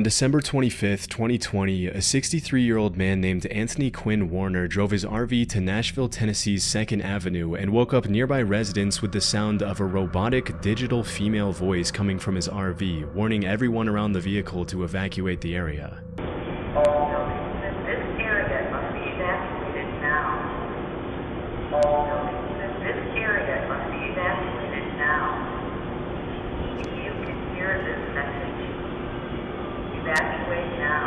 December 25th, 2020, a 63-year-old man named Anthony Quinn Warner drove his RV to Nashville, Tennessee's 2nd Avenue and woke up nearby residents with the sound of a robotic digital female voice coming from his RV, warning everyone around the vehicle to evacuate the area. This area must be evacuated now. This area must be evacuated now. If you can hear this message, evacuate now.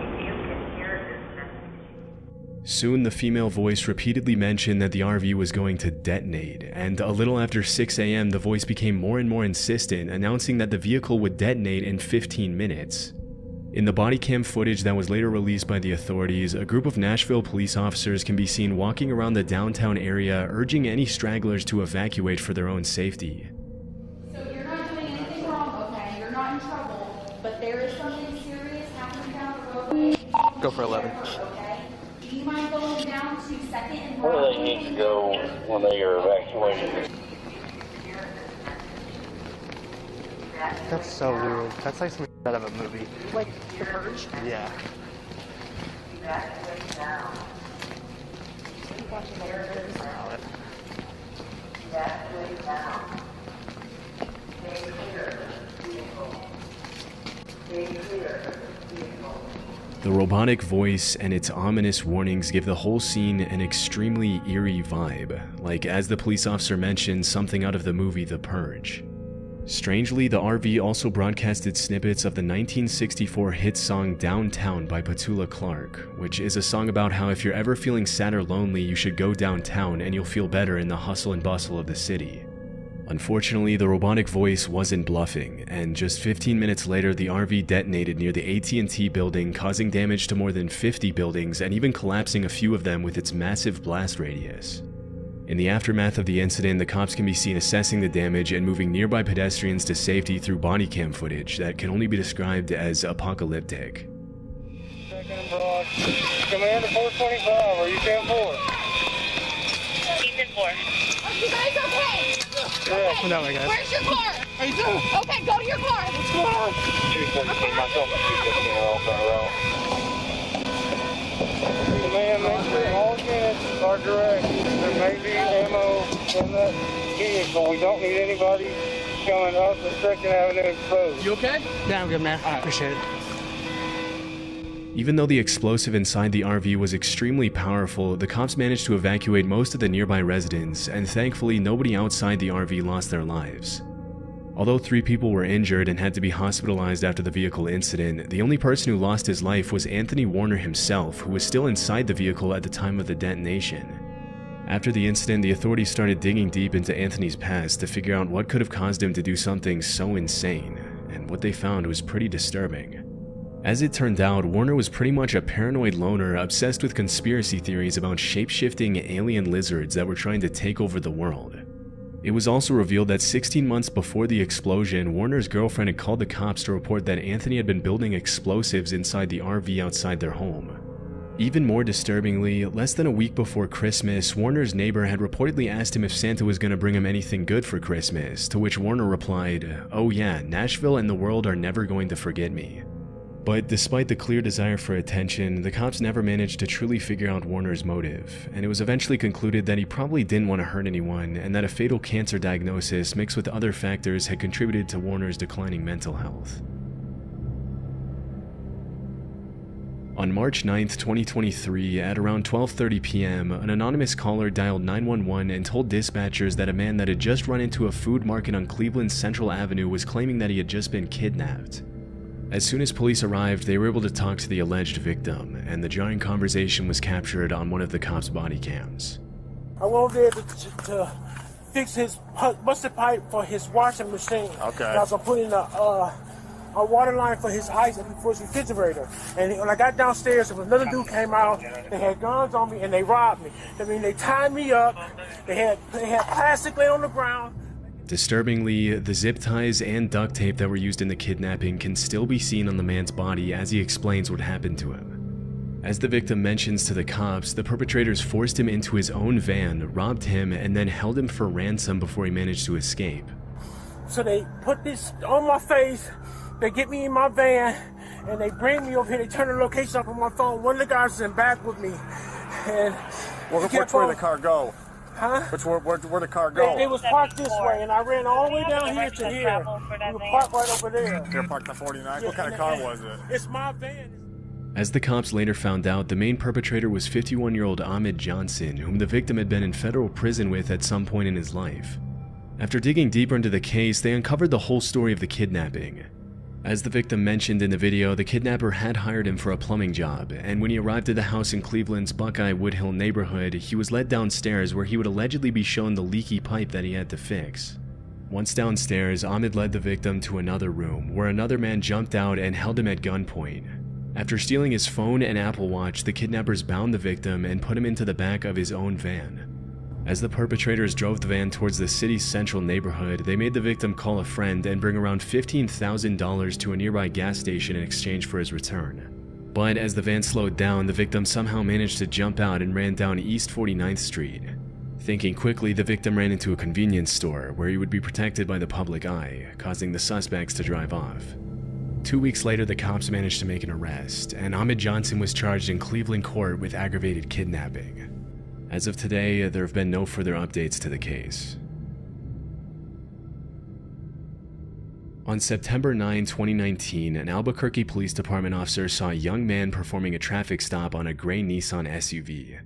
If you can hear this message. Soon, the female voice repeatedly mentioned that the RV was going to detonate, and a little after 6 a.m., the voice became more and more insistent, announcing that the vehicle would detonate in 15 minutes. In the bodycam footage that was later released by the authorities, a group of Nashville police officers can be seen walking around the downtown area, urging any stragglers to evacuate for their own safety. So you're not doing anything wrong, okay? You're not in trouble, but there is something serious happening down the roadway. Go for 11. Okay? Do you mind going down to 2nd and Where do they need to go when they are evacuated? That's so weird. That's like something out of a movie. Like The Purge? Yeah. Evacuate now. Watching the Evacuate now. Stay clear. Vehicle. Stay clear. Vehicle. The robotic voice and its ominous warnings give the whole scene an extremely eerie vibe, like, as the police officer mentioned, something out of the movie The Purge. Strangely, the RV also broadcasted snippets of the 1964 hit song Downtown by Petula Clark, which is a song about how if you're ever feeling sad or lonely, you should go downtown and you'll feel better in the hustle and bustle of the city. Unfortunately, the robotic voice wasn't bluffing, and just 15 minutes later, the RV detonated near the AT&T building, causing damage to more than 50 buildings and even collapsing a few of them with its massive blast radius. In the aftermath of the incident, the cops can be seen assessing the damage and moving nearby pedestrians to safety through bodycam footage that can only be described as apocalyptic. Second Broad. Commander 425, are you 10-4? He's in 4. Are you guys okay? Yeah. No, I guess. Where's your car? How you doing? Okay, go to your car. What's going on? 217, myself and 215 are off our route. Command, make sure all units are direct. There may be ammo in that vehicle. We don't need anybody coming up the 2nd Avenue exposed. You okay? Yeah, I'm good, man. I appreciate it. Even though the explosive inside the RV was extremely powerful, the cops managed to evacuate most of the nearby residents, and thankfully nobody outside the RV lost their lives. Although 3 people were injured and had to be hospitalized after the vehicle incident, the only person who lost his life was Anthony Warner himself, who was still inside the vehicle at the time of the detonation. After the incident, the authorities started digging deep into Anthony's past to figure out what could have caused him to do something so insane, and what they found was pretty disturbing. As it turned out, Warner was pretty much a paranoid loner obsessed with conspiracy theories about shape-shifting alien lizards that were trying to take over the world. It was also revealed that 16 months before the explosion, Warner's girlfriend had called the cops to report that Anthony had been building explosives inside the RV outside their home. Even more disturbingly, less than a week before Christmas, Warner's neighbor had reportedly asked him if Santa was going to bring him anything good for Christmas, to which Warner replied, "Oh yeah, Nashville and the world are never going to forget me." But despite the clear desire for attention, the cops never managed to truly figure out Warner's motive, and it was eventually concluded that he probably didn't want to hurt anyone, and that a fatal cancer diagnosis mixed with other factors had contributed to Warner's declining mental health. On March 9th, 2023, at around 12:30 p.m., an anonymous caller dialed 911 and told dispatchers that a man that had just run into a food market on Cleveland's Central Avenue was claiming that he had just been kidnapped. As soon as police arrived, they were able to talk to the alleged victim, and the jarring conversation was captured on one of the cops' body cams. I went over there to fix his busted pipe for his washing machine. Okay. And I was putting a water line for his ice and for his refrigerator. And when I got downstairs, another dude came out. They had guns on me and they robbed me. I mean, they tied me up. They had plastic laying on the ground. Disturbingly, the zip ties and duct tape that were used in the kidnapping can still be seen on the man's body as he explains what happened to him. As the victim mentions to the cops, the perpetrators forced him into his own van, robbed him, and then held him for ransom before he managed to escape. So they put this on my face, They get me in my van, and they bring me over here. They turn the location up on my phone. One of the guys is in back with me. And which way did the car go? Huh? Where the car go? It was parked this way, and I ran all the way down here to here. We were parked right over there. You're parked on 49? What kind of car was it? It's my van. As the cops later found out, the main perpetrator was 51-year-old Ahmed Johnson, whom the victim had been in federal prison with at some point in his life. After digging deeper into the case, they uncovered the whole story of the kidnapping. As the victim mentioned in the video, the kidnapper had hired him for a plumbing job, and when he arrived at the house in Cleveland's Buckeye Woodhill neighborhood, he was led downstairs where he would allegedly be shown the leaky pipe that he had to fix. Once downstairs, Ahmed led the victim to another room, where another man jumped out and held him at gunpoint. After stealing his phone and Apple Watch, the kidnappers bound the victim and put him into the back of his own van. As the perpetrators drove the van towards the city's central neighborhood, they made the victim call a friend and bring around $15,000 to a nearby gas station in exchange for his return. But as the van slowed down, the victim somehow managed to jump out and ran down East 49th Street. Thinking quickly, the victim ran into a convenience store where he would be protected by the public eye, causing the suspects to drive off. 2 weeks later, the cops managed to make an arrest, and Ahmed Johnson was charged in Cleveland court with aggravated kidnapping. As of today, there have been no further updates to the case. On September 9, 2019, an Albuquerque Police Department officer saw a young man performing a traffic stop on a gray Nissan SUV.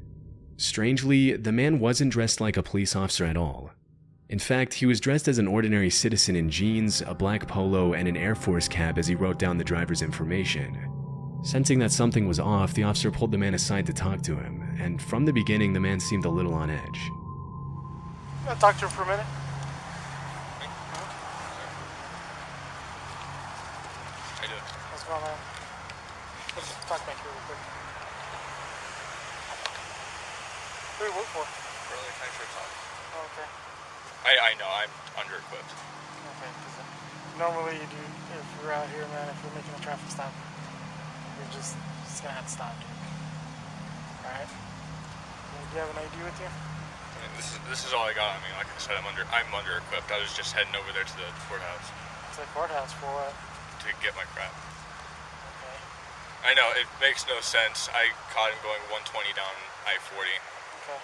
Strangely, the man wasn't dressed like a police officer at all. In fact, he was dressed as an ordinary citizen in jeans, a black polo, and an Air Force cap as he wrote down the driver's information. Sensing that something was off, the officer pulled the man aside to talk to him, and from the beginning, the man seemed a little on edge. You want to talk to him for a minute? I do. What's going on? Let's talk back here real quick. Who do you work for? Early Country Talk. Oh, okay. I know, I'm under-equipped. Okay, because normally you do, if you're out here, man, if you're making a traffic stop, you're just gonna have to stop, dude. Alright? Do you have an ID with you? I mean, this is all I got. I mean, like I said, I'm under-equipped. I was just heading over there to the courthouse. To the courthouse for what? To get my crap. Okay. I know, it makes no sense. I caught him going 120 down I-40. Okay.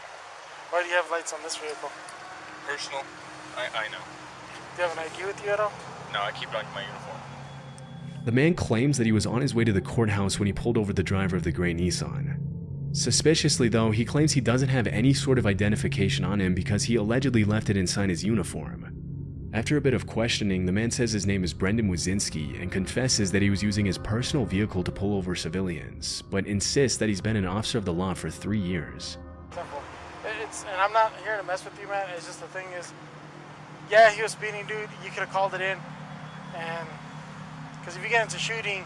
Why do you have lights on this vehicle? Personal? I know. Do you have an ID with you at all? No, I keep it on my uniform. The man claims that he was on his way to the courthouse when he pulled over the driver of the gray Nissan. Suspiciously though, he claims he doesn't have any sort of identification on him because he allegedly left it inside his uniform. After a bit of questioning, the man says his name is Brendan Wazinski and confesses that he was using his personal vehicle to pull over civilians, but insists that he's been an officer of the law for 3 years. Simple. And I'm not here to mess with you, man. It's just the thing is, yeah, he was speeding, dude. You could have called it in, and because if you get into shooting,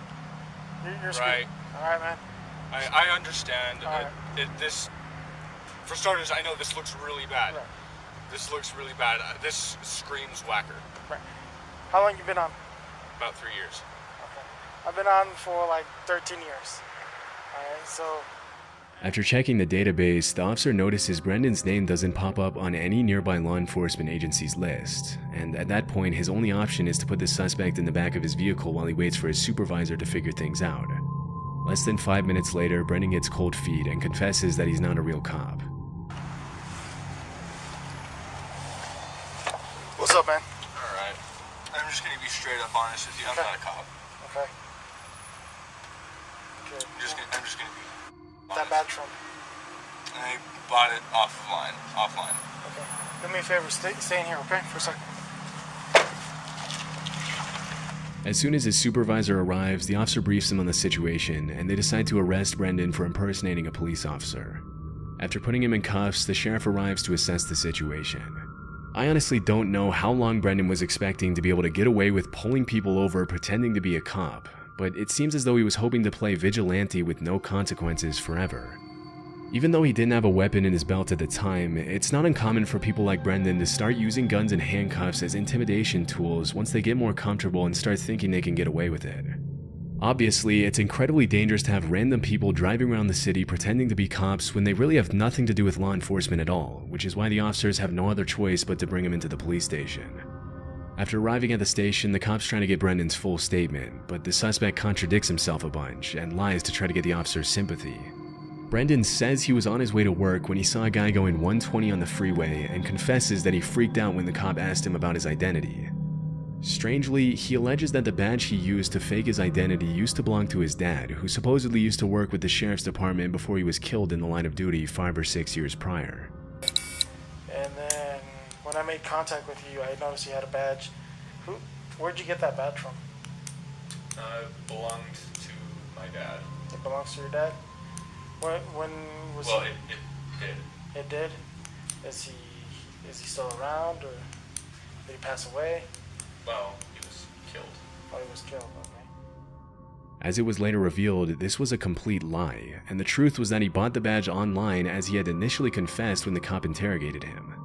you're screwed. Right. All right, man. I understand. Right. This, for starters, I know this looks really bad. Right. This looks really bad. This screams whacker. Right. How long you been on? About 3 years. Okay. I've been on for like 13 years. All right, so. After checking the database, the officer notices Brendan's name doesn't pop up on any nearby law enforcement agency's list, and at that point his only option is to put the suspect in the back of his vehicle while he waits for his supervisor to figure things out. Less than 5 minutes later, Brendan gets cold feet and confesses that he's not a real cop. What's up, man? Alright. I'm just gonna be straight up honest with you. I'm not a cop. Okay. Okay. I'm just gonna be honest. That badge from? I bought it offline. Okay. Do me a favor, stay in here, okay? For a second. As soon as his supervisor arrives, the officer briefs him on the situation, and they decide to arrest Brendan for impersonating a police officer. After putting him in cuffs, the sheriff arrives to assess the situation. I honestly don't know how long Brendan was expecting to be able to get away with pulling people over pretending to be a cop, but it seems as though he was hoping to play vigilante with no consequences forever. Even though he didn't have a weapon in his belt at the time, it's not uncommon for people like Brendan to start using guns and handcuffs as intimidation tools once they get more comfortable and start thinking they can get away with it. Obviously, it's incredibly dangerous to have random people driving around the city pretending to be cops when they really have nothing to do with law enforcement at all, which is why the officers have no other choice but to bring him into the police station. After arriving at the station, the cops try to get Brendan's full statement, but the suspect contradicts himself a bunch and lies to try to get the officer's sympathy. Brendan says he was on his way to work when he saw a guy going 120 on the freeway and confesses that he freaked out when the cop asked him about his identity. Strangely, he alleges that the badge he used to fake his identity used to belong to his dad, who supposedly used to work with the sheriff's department before he was killed in the line of duty 5 or 6 years prior. And then when I made contact with you, I noticed you had a badge. Where'd you get that badge from? It belonged to my dad. It belongs to your dad? When was Well, he? it did. It did? Is he still around, or did he pass away? Well, he was killed. Oh, he was killed, okay. As it was later revealed, this was a complete lie, and the truth was that he bought the badge online as he had initially confessed when the cop interrogated him.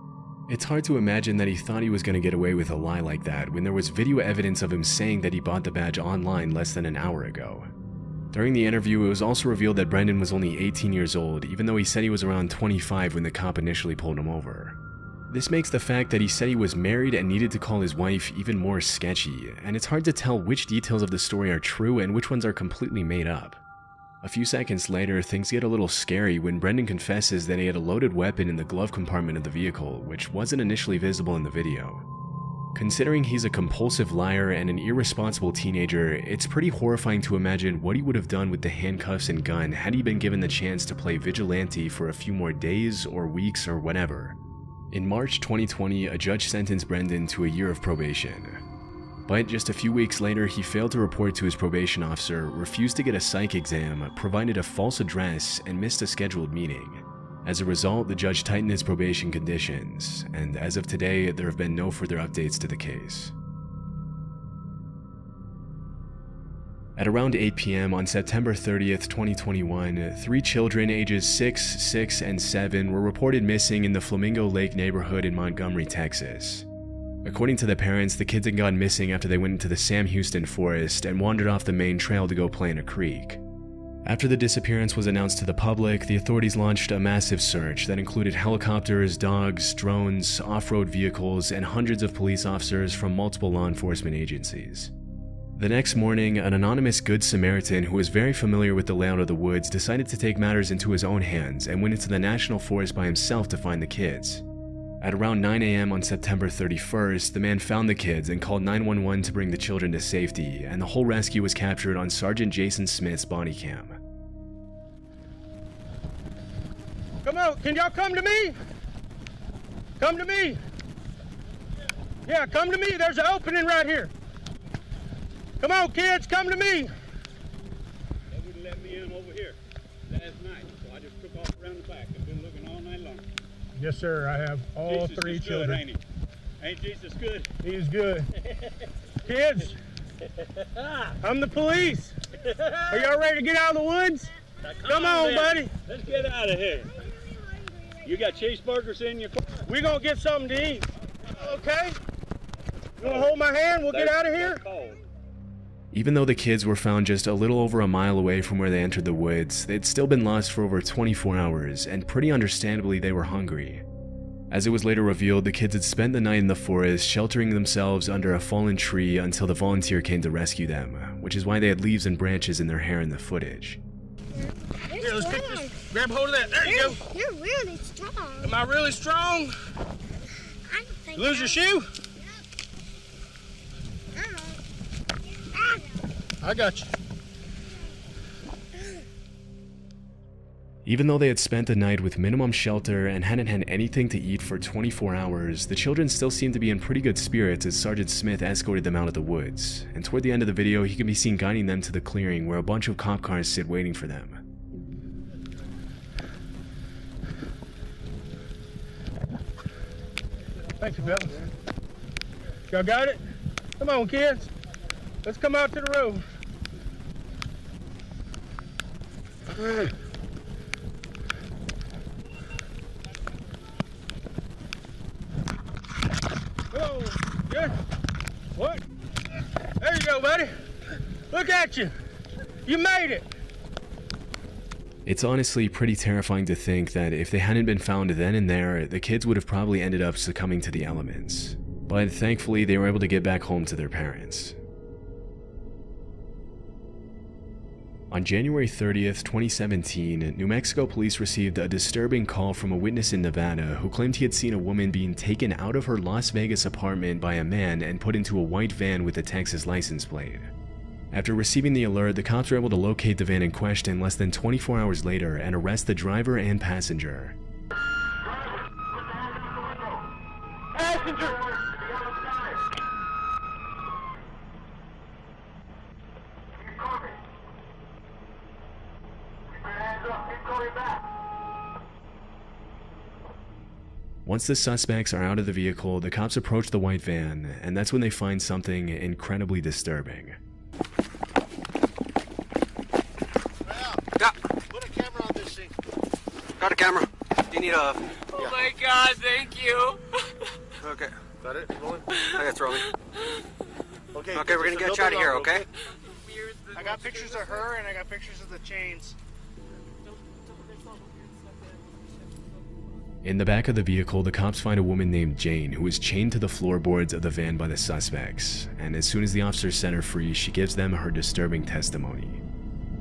It's hard to imagine that he thought he was going to get away with a lie like that when there was video evidence of him saying that he bought the badge online less than an hour ago. During the interview, it was also revealed that Brendan was only 18 years old, even though he said he was around 25 when the cop initially pulled him over. This makes the fact that he said he was married and needed to call his wife even more sketchy, and it's hard to tell which details of the story are true and which ones are completely made up. A few seconds later, things get a little scary when Brendan confesses that he had a loaded weapon in the glove compartment of the vehicle, which wasn't initially visible in the video. Considering he's a compulsive liar and an irresponsible teenager, it's pretty horrifying to imagine what he would have done with the handcuffs and gun had he been given the chance to play vigilante for a few more days or weeks or whatever. In March 2020, a judge sentenced Brendan to a year of probation. But just a few weeks later, he failed to report to his probation officer, refused to get a psych exam, provided a false address, and missed a scheduled meeting. As a result, the judge tightened his probation conditions, and as of today, there have been no further updates to the case. At around 8 p.m. on September 30th, 2021, 3 children ages 6, 6, and 7 were reported missing in the Flamingo Lake neighborhood in Montgomery, Texas. According to the parents, the kids had gone missing after they went into the Sam Houston forest and wandered off the main trail to go play in a creek. After the disappearance was announced to the public, the authorities launched a massive search that included helicopters, dogs, drones, off-road vehicles, and hundreds of police officers from multiple law enforcement agencies. The next morning, an anonymous Good Samaritan who was very familiar with the layout of the woods decided to take matters into his own hands and went into the national forest by himself to find the kids. At around 9 a.m. on September 31st, the man found the kids and called 911 to bring the children to safety, and the whole rescue was captured on Sergeant Jason Smith's body cam. Come on, can y'all come to me? Come to me. Yeah, come to me. There's an opening right here. Come on, kids, come to me. They wouldn't let me in over here last night, so I just took off around the back. I've been looking all night long. Yes, sir, I have all Jesus 3 is children. Good, ain't he? Ain't Jesus good? He is good. Kids, I'm the police. Are y'all ready to get out of the woods? Come on, buddy. Let's get out of here. You got cheeseburgers in your car? We're going to get something to eat. Okay? You want to hold my hand? We'll get out of here? Even though the kids were found just a little over a mile away from where they entered the woods, they'd still been lost for over 24 hours, and pretty understandably they were hungry. As it was later revealed, the kids had spent the night in the forest, sheltering themselves under a fallen tree until the volunteer came to rescue them, which is why they had leaves and branches in their hair in the footage. Here, let's pick this. Grab hold of that. There you go. You're really strong. Am I really strong? I don't think Lose your shoe? I got you. Even though they had spent the night with minimum shelter and hadn't had anything to eat for 24 hours, the children still seemed to be in pretty good spirits as Sergeant Smith escorted them out of the woods, and toward the end of the video he can be seen guiding them to the clearing where a bunch of cop cars sit waiting for them. Thank you, fellas. Y'all got it? Come on, kids. Let's come out to the road. Whoa, good. What? There you go, buddy. Look at you. You made it. It's honestly pretty terrifying to think that if they hadn't been found then and there, the kids would have probably ended up succumbing to the elements. But thankfully, they were able to get back home to their parents. On January 30th, 2017, New Mexico police received a disturbing call from a witness in Nevada who claimed he had seen a woman being taken out of her Las Vegas apartment by a man and put into a white van with a Texas license plate. After receiving the alert, the cops were able to locate the van in question less than 24 hours later and arrest the driver and passenger. Passenger! Once the suspects are out of the vehicle, the cops approach the white van, and that's when they find something incredibly disturbing. Put a camera on this thing. Got a camera. Do you need a... Oh my God, thank you. Okay. That it? Rolling? Okay, it's rolling. Okay, Okay, we're gonna get you out of here, okay? I got pictures of her and I got pictures of the chains. In the back of the vehicle, the cops find a woman named Jane who is chained to the floorboards of the van by the suspects, and as soon as the officers set her free, she gives them her disturbing testimony.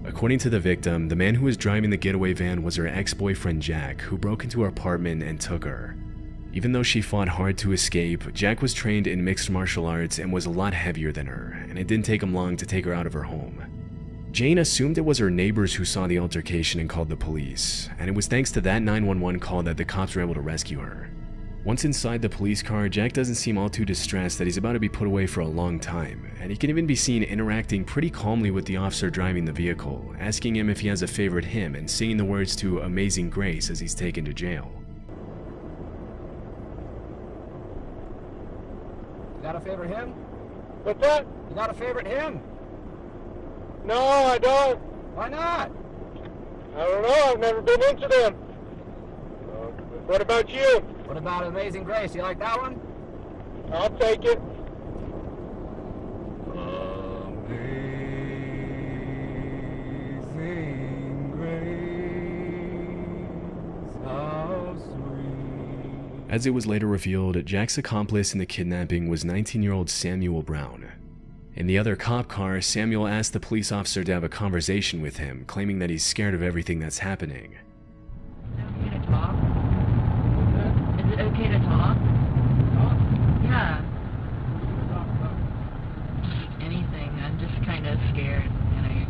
According to the victim, the man who was driving the getaway van was her ex-boyfriend Jack, who broke into her apartment and took her. Even though she fought hard to escape, Jack was trained in mixed martial arts and was a lot heavier than her, and it didn't take him long to take her out of her home. Jane assumed it was her neighbors who saw the altercation and called the police, and it was thanks to that 911 call that the cops were able to rescue her. Once inside the police car, Jack doesn't seem all too distressed that he's about to be put away for a long time, and he can even be seen interacting pretty calmly with the officer driving the vehicle, asking him if he has a favorite hymn and singing the words to Amazing Grace as he's taken to jail. You got a favorite hymn? What's that? You got a favorite hymn? No, I don't. Why not? I don't know. I've never been into them. What about you? What about Amazing Grace? You like that one? I'll take it. Amazing Grace, how sweet. As it was later revealed, Jack's accomplice in the kidnapping was 19-year-old Samuel Brown. In the other cop car, Samuel asked the police officer to have a conversation with him, claiming that he's scared of everything that's happening. Okay to talk? Is it okay to talk? Yeah. Anything. I'm just kind of scared, and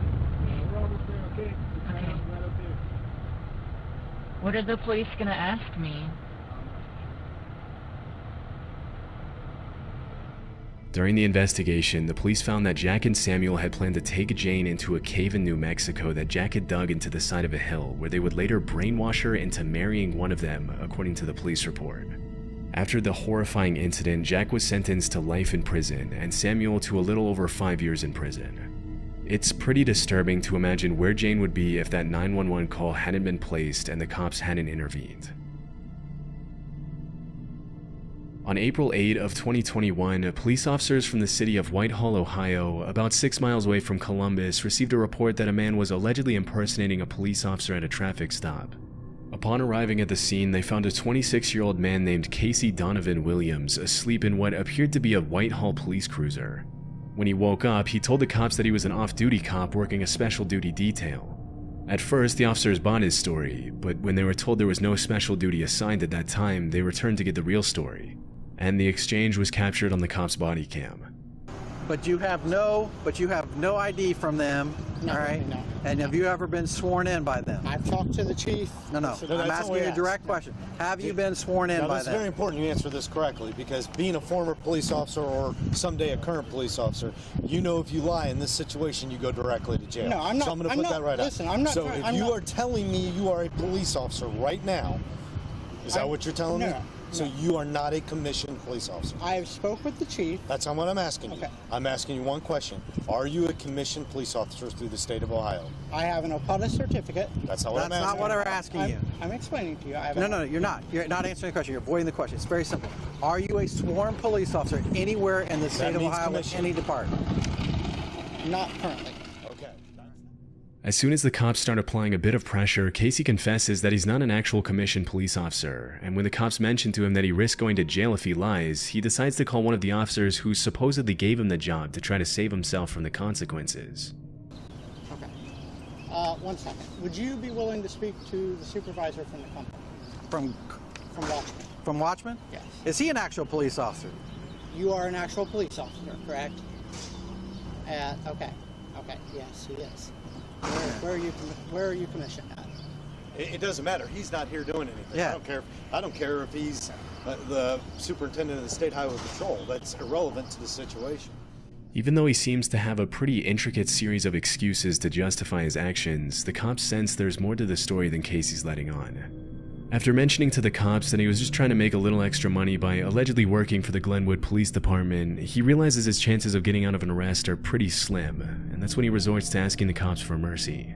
Okay. What are the police gonna ask me? During the investigation, the police found that Jack and Samuel had planned to take Jane into a cave in New Mexico that Jack had dug into the side of a hill, where they would later brainwash her into marrying one of them, according to the police report. After the horrifying incident, Jack was sentenced to life in prison, and Samuel to a little over 5 years in prison. It's pretty disturbing to imagine where Jane would be if that 911 call hadn't been placed and the cops hadn't intervened. On April 8 of 2021, police officers from the city of Whitehall, Ohio, about 6 miles away from Columbus, received a report that a man was allegedly impersonating a police officer at a traffic stop. Upon arriving at the scene, they found a 26-year-old man named Casey Donovan Williams asleep in what appeared to be a Whitehall police cruiser. When he woke up, he told the cops that he was an off-duty cop working a special duty detail. At first, the officers bought his story, but when they were told there was no special duty assigned at that time, they returned to get the real story. And the exchange was captured on the cops' body cam. But you have no ID from them, all right? No. And have you ever been sworn in by them? I've talked to the chief. No. I'm asking you a direct question. Have you been sworn in by It's them? very important you answer this correctly, because being a former police officer or someday a current police officer, you know if you lie in this situation, you go directly to jail. No, I'm not. So I'm going to put that right listen, out. I'm not. So if you are telling me you are a police officer right now, is that what you're telling me? So you are not a commissioned police officer. I have spoke with the chief. That's not what I'm asking you. Okay. I'm asking you one question. Are you a commissioned police officer through the state of Ohio? I have an appellate certificate. That's not what I'm asking. That's not what we're asking you. I'm explaining to you. No, you're not. You're not answering the question. You're avoiding the question. It's very simple. Are you a sworn police officer anywhere in the state of Ohio in any department? Not currently. Okay. As soon as the cops start applying a bit of pressure, Casey confesses that he's not an actual commissioned police officer, and when the cops mention to him that he risks going to jail if he lies, he decides to call one of the officers who supposedly gave him the job to try to save himself from the consequences. Okay. 1 second. Would you be willing to speak to the supervisor from the company? From Watchman. From Watchman? Yes. Is he an actual police officer? You are an actual police officer, correct? Okay. Okay. Yes, he is. Where are you commissioned at? It doesn't matter. He's not here doing anything. Yeah. I don't care if he's the superintendent of the State Highway Patrol. That's irrelevant to the situation. Even though he seems to have a pretty intricate series of excuses to justify his actions, the cops sense there's more to the story than Casey's letting on. After mentioning to the cops that he was just trying to make a little extra money by allegedly working for the Glenwood Police Department, he realizes his chances of getting out of an arrest are pretty slim, and that's when he resorts to asking the cops for mercy.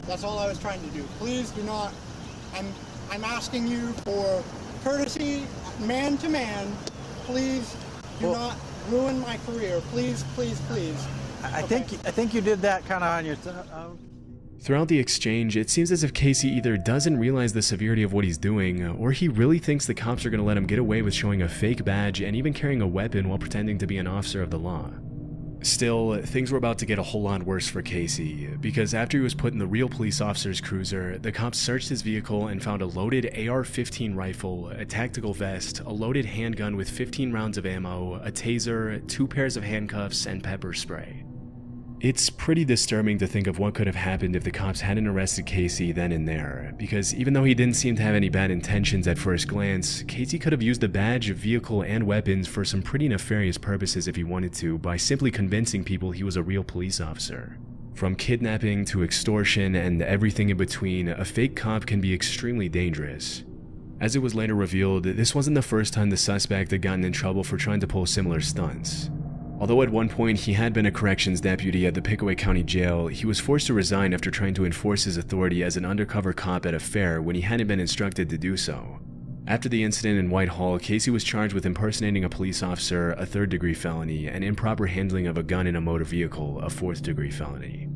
That's all I was trying to do. Please do not. I'm asking you for courtesy, man to man. Please do not ruin my career. Please, please, please. I think you did that kind of on your. Throughout the exchange, it seems as if Casey either doesn't realize the severity of what he's doing, or he really thinks the cops are going to let him get away with showing a fake badge and even carrying a weapon while pretending to be an officer of the law. Still, things were about to get a whole lot worse for Casey, because after he was put in the real police officer's cruiser, the cops searched his vehicle and found a loaded AR-15 rifle, a tactical vest, a loaded handgun with 15 rounds of ammo, a taser, 2 pairs of handcuffs, and pepper spray. It's pretty disturbing to think of what could have happened if the cops hadn't arrested Casey then and there, because even though he didn't seem to have any bad intentions at first glance, Casey could have used the badge, vehicle, and weapons for some pretty nefarious purposes if he wanted to by simply convincing people he was a real police officer. From kidnapping to extortion and everything in between, a fake cop can be extremely dangerous. As it was later revealed, this wasn't the first time the suspect had gotten in trouble for trying to pull similar stunts. Although at one point he had been a corrections deputy at the Pickaway County Jail, he was forced to resign after trying to enforce his authority as an undercover cop at a fair when he hadn't been instructed to do so. After the incident in Whitehall, Casey was charged with impersonating a police officer, a 3rd-degree felony, and improper handling of a gun in a motor vehicle, a 4th-degree felony.